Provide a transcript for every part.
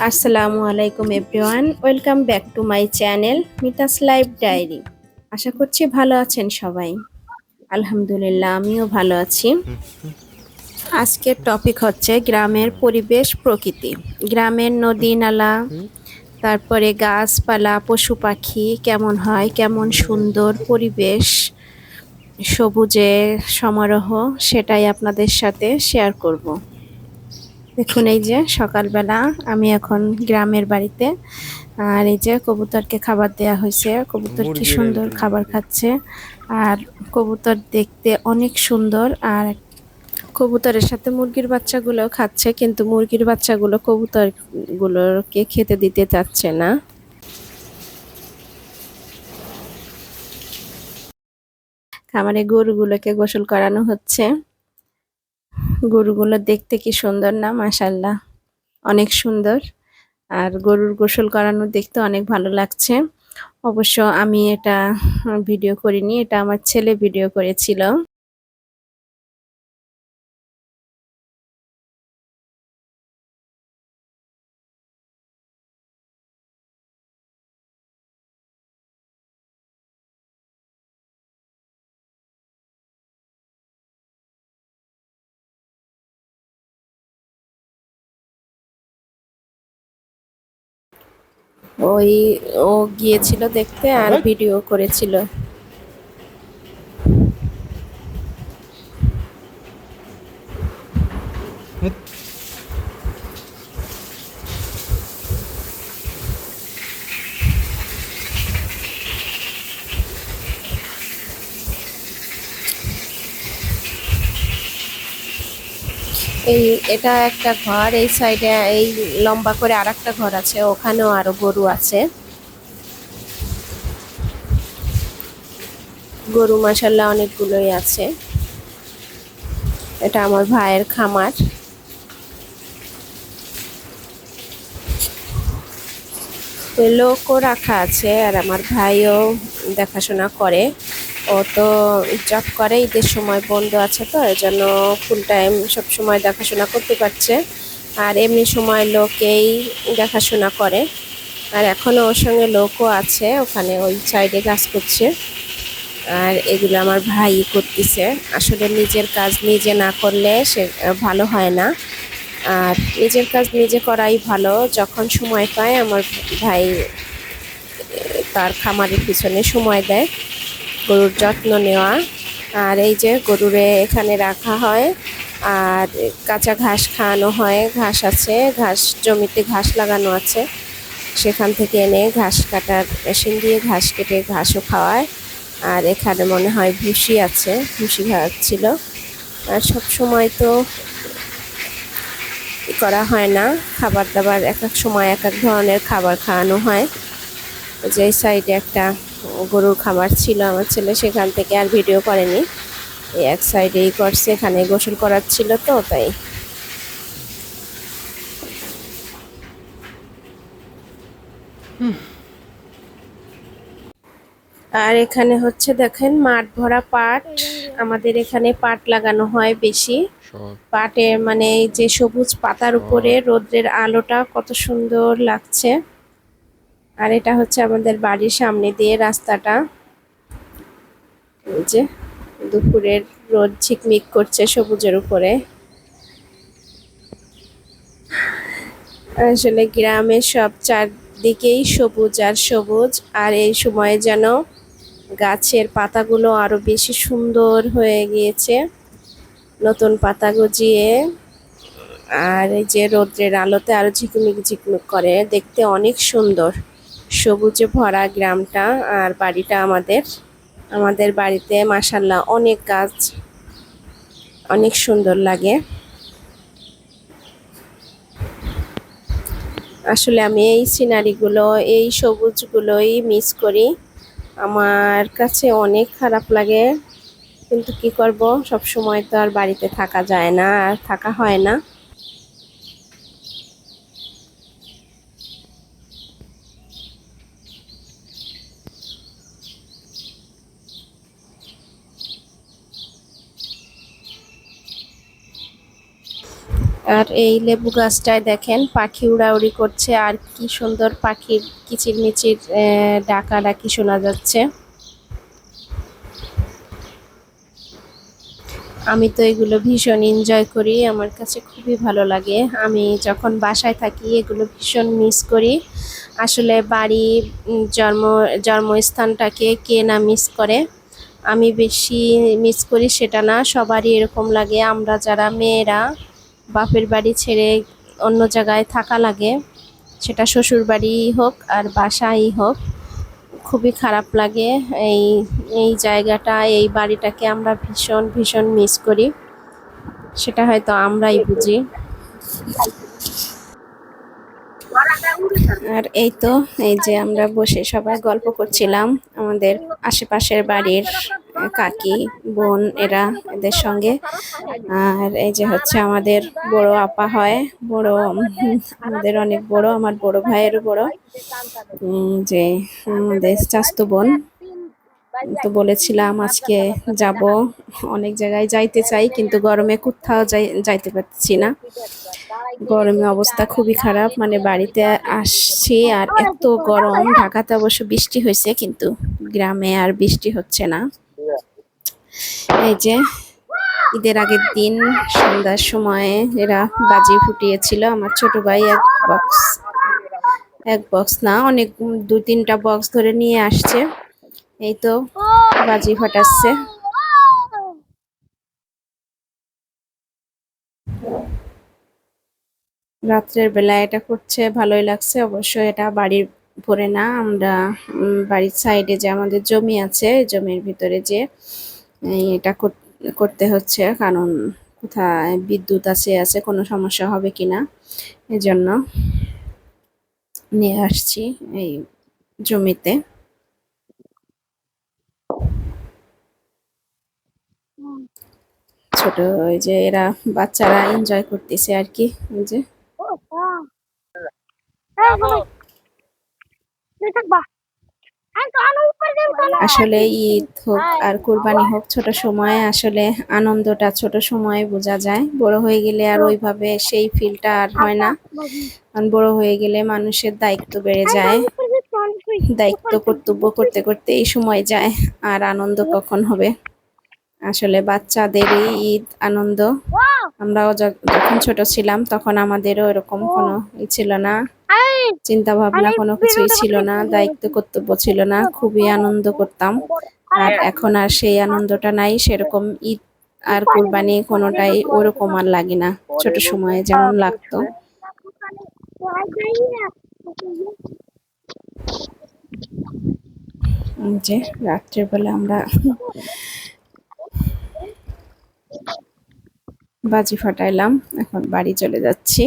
আসসালামু আলাইকুম everyone, welcome back to my channel Mita's life diary. আশা করছি ভালো আছেন সবাই। আলহামদুলিল্লাহ, আমিও ভালো আছি। আজকের টপিক হচ্ছে গ্রামের পরিবেশ প্রকৃতি। গ্রামের নদী নালা, তারপরে গাছপালা, পশু পাখি কেমন হয়, কেমন সুন্দর পরিবেশ, সবুজে সমারোহ, সেটাই আপনাদের সাথে শেয়ার করব। দেখুন, এই যে সকালবেলা আমি এখন গ্রামের বাড়িতে, আর এই যে কবুতরকে খাবার দেয়া হয়েছে। কবুতর কি মুরগির সুন্দর একদম খাবার খাচ্ছে। আর কবুতর দেখতে অনেক সুন্দর। আর কবুতরের সাথে মুরগির বাচ্চাগুলো খাচ্ছে, কিন্তু মুরগির বাচ্চাগুলো কবুতর গুলোকে খেতে দিতে চাচ্ছে না। খামারে গরুগুলোকে গোসল করানো হচ্ছে। গরুগুলো দেখতে কি সুন্দর না, মাশাআল্লাহ, অনেক সুন্দর। আর গরুর গোসল করানো দেখতে অনেক ভালো লাগছে। অবশ্য আমি এটা ভিডিও করিনি, এটা আমার ছেলে ভিডিও করেছিল। ওই ও গিয়েছিল দেখতে আর ভিডিও করেছিল। এই এটা একটা ঘর, এই সাইডে এই লম্বা করে আরেকটা ঘর আছে, ওখানেও আরো গরু আছে। গরু মাশাআল্লাহ অনেকগুলোই আছে। এটা আমার ভাইয়ের খামার। লোকও রাখা আছে, আর আমার ভাইও দেখাশোনা করে। ও তো জব করে, ঈদের সময় বন্ধ আছে, তো এজন্য ফুল টাইম সব সময় দেখাশোনা করতে পারছে। আর এমনি সময় লোকেই দেখাশোনা করে। আর এখনো ওর সঙ্গে লোকও আছে, ওখানে ওই সাইডে কাজ করছে। আর এগুলো আমার ভাই করতেছে। আসলে নিজের কাজ নিজে না করলে সে ভালো হয় না। আর নিজের কাজ নিজে করাই ভালো। যখন সময় পায় আমার ভাই তার খামারের পিছনে সময় দেয়, গরুর যত্ন নেওয়া। আর এই যে গরুরে এখানে রাখা হয়, আর কাঁচা ঘাস খাওয়ানো হয়। ঘাস আছে, ঘাস জমিতে ঘাস লাগানো আছে, সেখান থেকে এনে ঘাস কাটার মেশিন দিয়ে ঘাস কেটে ঘাসও খাওয়ায়। আর এখানে মনে হয় ভুসি আছে, ভুসি খাওয়াচ্ছিল। আর সব সময় তো করা হয় না, খাবার দাবার এক এক সময় এক এক ধরনের খাবার খাওয়ানো হয়। যে সাইডে একটা গরুর খামার ছিল আমার ছেলে, সেখান থেকে আর ভিডিও করেনি। এই এক সাইডেই করছে, এখানে গোসল করাচ্ছিল তো তাই। আর এখানে হচ্ছে দেখেন মাঠ ভরা পাট। আমাদের এখানে পাট লাগানো হয় বেশি। সব পাটের মানে এই যে সবুজ পাতার উপরে সব রোদ্রের আলোটা কত সুন্দর লাগছে। আর এটা হচ্ছে আমাদের বাড়ির সামনে দিয়ে রাস্তাটা। এই যে দুপুরের রোদ ঝিকমিক করছে সবুজের উপরে। আসলে গ্রামের সব চারদিকেই সবুজ আর সবুজ। আর এই সময় যেন গাছের পাতাগুলো আরো বেশি সুন্দর হয়ে গিয়েছে, নতুন পাতা গজিয়ে। আর এই যে রোদ্রের আলোতে আরো ঝিকমিক ঝিকমিক করে, দেখতে অনেক সুন্দর, সবুজে ভরা গ্রামটা। আর বাড়িটা আমাদের আমাদের বাড়িতে মাশাআল্লাহ অনেক গাছ, অনেক সুন্দর লাগে। আসলে আমি এই সিনারিগুলো, এই সবুজগুলোই মিস করি। আমার কাছে অনেক খারাপ লাগে, কিন্তু কি করব, সব সময় তো আর বাড়িতে থাকা যায় না, আর থাকা হয় না। আর এই লেবু গাছটায় দেখেন পাখি উড়াউড়ি করছে, আর কি সুন্দর পাখির কিচিরমিচির ডাকাডাকি শোনা যাচ্ছে। আমি তো এগুলো ভীষণ এনজয় করি, আমার কাছে খুবই ভালো লাগে। আমি যখন বাসায় থাকি এগুলো ভীষণ মিস করি। আসলে বাড়ি, জন্মস্থানটাকে কে না মিস করে। আমি বেশি মিস করি সেটা না, সবারই এরকম লাগে। আমরা যারা মেয়েরা বাপের বাড়ি ছেড়ে অন্য জায়গায় থাকা লাগে, সেটা শ্বশুর বাড়িই হোক আর বাসাই হোক, খুবই খারাপ লাগে। এই এই জায়গাটা, এই বাড়িটাকে আমরা ভীষণ ভীষণ মিস করি, সেটা হয়তো আমরাই বুঝি। আর এই তো, এই যে আমরা বসে সবাই গল্প করছিলাম আমাদের আশেপাশের বাড়ির কাকি, বোন, এদের সঙ্গে। আর এই যে হচ্ছে আমাদের বড় আপা হয়, বড় আমাদের অনেক বড়, আমার বড় ভাইয়েরও বড়, যে আমাদের চাচাতো বোন। তো বলেছিলাম আজকে যাব, অনেক জায়গায় যাইতে চাই কিন্তু গরমে কোথাও যাইতে পারছি না। গরমে অবস্থা খুবই খারাপ, মানে বাড়িতে আসছি আর এত গরম। ঢাকাতে অবশ্য বৃষ্টি হয়েছে কিন্তু গ্রামে আর বৃষ্টি হচ্ছে না। এই যে ঈদের আগের দিন সন্ধ্যার সময় এরা বাজি ফুটিয়েছিল। আমার ছোট ভাই এক বক্স না, অনেক 2-3টা বক্স ধরে নিয়ে আসছে। এই তো বাজি ফাটাচ্ছে। রাত্রের বেলা এটা করছে, ভালোই লাগছে অবশ্য। এটা বাড়ির ভরে না, আমরা বাড়ির সাইডে যে আমাদের জমি আছে, জমির ভিতরে যে এটা করতে হচ্ছে, কারণ কোথায় বিদ্যুৎ আছে কোনো সমস্যা হবে কিনা, এজন্য নিয়ে আসছি এই জমিতে। ছোট ওই যে এরা বাচ্চারা এনজয় করতেছে আর কি। ওই যে আসলে ঈদ হোক আর কোরবানি হোক, ছোট সময়ে আসলে আনন্দটা ছোট সময়ে বোঝা যায়। বড় হয়ে গেলে আর ওইভাবে সেই ফিলটা আর হয় না। কারণ বড় হয়ে গেলে মানুষের দায়িত্ব বেড়ে যায়, দায়িত্ব কর্তব্য করতে করতে এই সময় যায়, আর আনন্দ কখন হবে। আসলে বাচ্চাদেরই ঈদ আনন্দ। আমরাও যখন ছোট ছিলাম তখন আমাদেরও এরকম কোনো ছিল না, চিন্তা ভাবনা কোনো কিছুই ছিল না, দায়িত্ব কর্তব্য ছিল না, খুবই আনন্দ করতাম। আর এখন আর সেই আনন্দটা নাই, সেরকম ঈদ আর কুরবানি কোনোটাই ওরকম আর লাগে না ছোট সময়ে যেমন লাগতো। যে রাত্রের বেলা আমরা বাজি ফাটাইলাম, এখন বাড়ি চলে যাচ্ছি।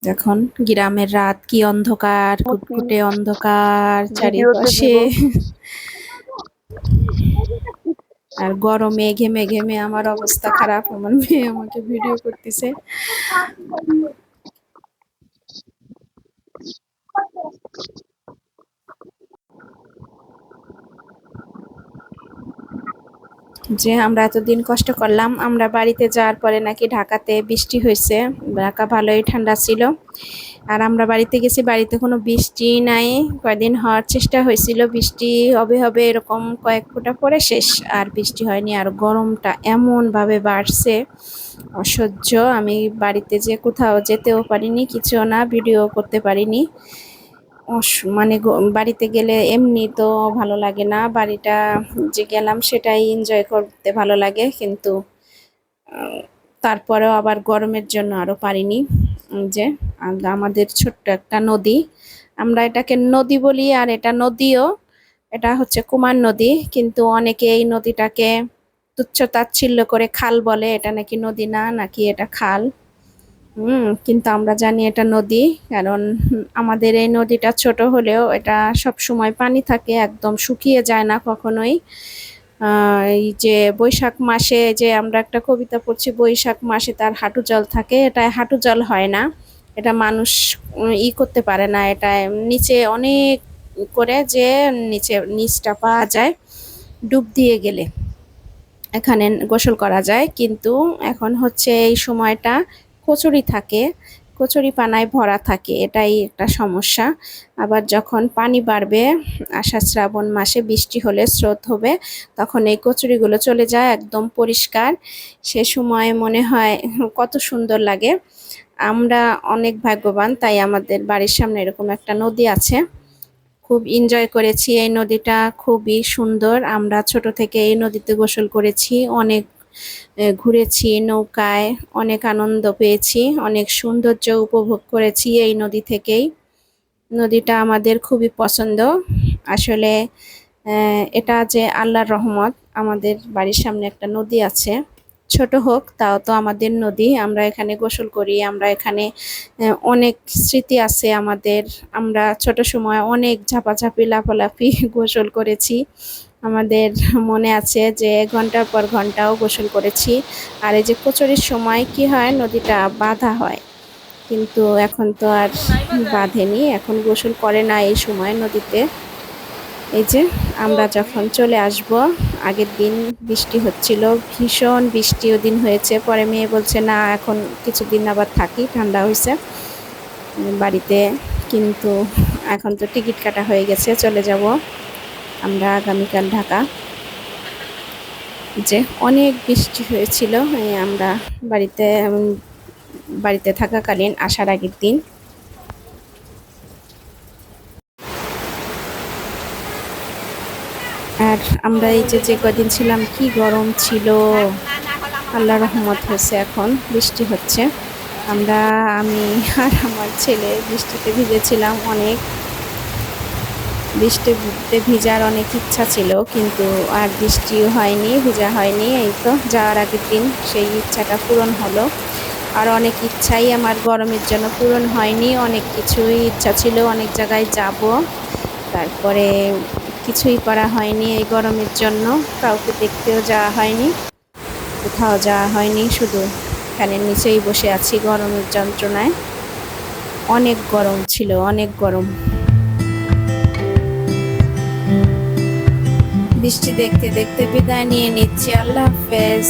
এখন গ্রামের রাত কি অন্ধকার, কুটকুটে অন্ধকার চারিপাশে। আর গরমে ঘেমে ঘেমে আমার অবস্থা খারাপ, আমার মেয়ে আমাকে ভিডিও করতেছে। যে আমরা এতদিন কষ্ট করলাম, আমরা বাড়িতে যাওয়ার পরে নাকি ঢাকাতে বৃষ্টি হয়েছে, ঢাকা ভালোই ঠান্ডা ছিল। আর আমরা বাড়িতে গেছি, বাড়িতে কোনো বৃষ্টি নাই। কয়েকদিন হওয়ার চেষ্টা হয়েছিল, বৃষ্টি হবে হবে এরকম কয়েক ফোঁটা পরে শেষ, আর বৃষ্টি হয়নি। আর গরমটা এমনভাবে বাড়ছে অসহ্য। আমি বাড়িতে যে কোথাও যেতেও পারিনি, কিছুও না, ভিডিও করতে পারিনি। মানে বাড়িতে গেলে এমনি তো ভালো লাগে না, বাড়িটা যে গেলাম সেটাই এনজয় করতে ভালো লাগে, কিন্তু তারপরেও আবার গরমের জন্য আরো পারিনি। যে আমাদের ছোট্ট একটা নদী, আমরা এটাকে নদী বলি, আর এটা নদীও, এটা হচ্ছে কুমার নদী, কিন্তু অনেকে এই নদীটাকে তুচ্ছ তাচ্ছিল্য করে খাল বলে। এটা নাকি নদী না, নাকি এটা খাল। কিন্তু আমরা জানি এটা নদী, কারণ আমাদের এই নদীটা ছোট হলেও এটা সব সময় পানি থাকে, একদম শুকিয়ে যায় না কখনোই। এই যে বৈশাখ মাসে যে আমরা একটা কবিতা পড়ছি, বৈশাখ মাসে তার হাঁটু জল থাকে, এটা হাঁটু জল হয় না। এটা মানুষ করতে পারে না, এটা নিচে অনেক করে যে নিচটা পাওয়া যায় ডুব দিয়ে গেলে এখানে গোসল করা যায়। কিন্তু এখন হচ্ছে এই সময়টা কচুরি থাকে, কচুরি পানায় ভরা থাকে, এটাই একটা সমস্যা। আবার যখন পানি বাড়বে, আষাঢ় শ্রাবণ মাসে বৃষ্টি হলে স্রোত হবে, তখন এই কচুরিগুলো চলে যায় একদম পরিষ্কার। সে সময় মনে হয় কত সুন্দর লাগে। আমরা অনেক ভাগ্যবান, তাই আমাদের বাড়ির সামনে এরকম একটা নদী আছে। খুব এনজয় করেছি এই নদীটা, খুবই সুন্দর। আমরা ছোট থেকে এই নদীতে গোসল করেছি, অনেক ঘুরেছি নৌকায়, অনেক আনন্দ পেয়েছি, অনেক সৌন্দর্য উপভোগ করেছি এই নদী থেকেই। নদীটা আমাদের খুবই পছন্দ। আসলে এটা যে আল্লাহর রহমত, আমাদের বাড়ির সামনে একটা নদী আছে, ছোট হোক তাও তো আমাদের নদী। আমরা এখানে গোসল করি, আমরা এখানে অনেক স্মৃতি আছে আমাদের। আমরা ছোট সময় অনেক ঝাপাঝাপি লাফালাফি গোসল করেছি। আমাদের মনে আছে যে ঘন্টার পর ঘন্টাও গোসল করেছি। আর এই যে কচুরির সময় কি হয়, নদীটা বাঁধা হয়, কিন্তু এখন তো আর বাঁধেনি, এখন গোসল করে না এই সময় নদীতে। এই যে আমরা যখন চলে আসব, আগের দিন বৃষ্টি হচ্ছিল, ভীষণ বৃষ্টি ওদিন হয়েছে। পরে মেয়ে বলছে না এখন কিছুদিন আবার থাকি, ঠান্ডা হয়েছে বাড়িতে। কিন্তু এখন তো টিকিট কাটা হয়ে গেছে, চলে যাব আমরা আগামীকাল ঢাকা। যে অনেক বৃষ্টি হয়েছিল আমরা বাড়িতে থাকাকালীন আসার আগের দিন। আর আমরা এই যে কদিন ছিলাম, কি গরম ছিল, আল্লাহ রহমত হয়েছে এখন বৃষ্টি হচ্ছে। আমি আর আমার ছেলে বৃষ্টিতে ভিজেছিলাম অনেক। বৃষ্টিতে ভিজার অনেক ইচ্ছা ছিল, কিন্তু আর বৃষ্টিও হয়নি, ভিজা হয়নি। এই তো যাওয়ার আগের দিন সেই ইচ্ছাটা পূরণ হলো। আর অনেক ইচ্ছাই আমার গরমের জন্য পূরণ হয়নি, অনেক কিছুই ইচ্ছা ছিল, অনেক জায়গায় যাব, তারপরে কিছুই করা হয়নি এই গরমের জন্য। কাউকে দেখতেও যাওয়া হয়নি, কোথাও যাওয়া হয়নি, শুধু ফ্যানের নিচেই বসে আছি গরমের যন্ত্রণায়। অনেক গরম ছিল, অনেক গরম। বৃষ্টি দেখতে দেখতে বিদায় নিয়ে নিচ্ছি, আল্লাহ হাফেজ।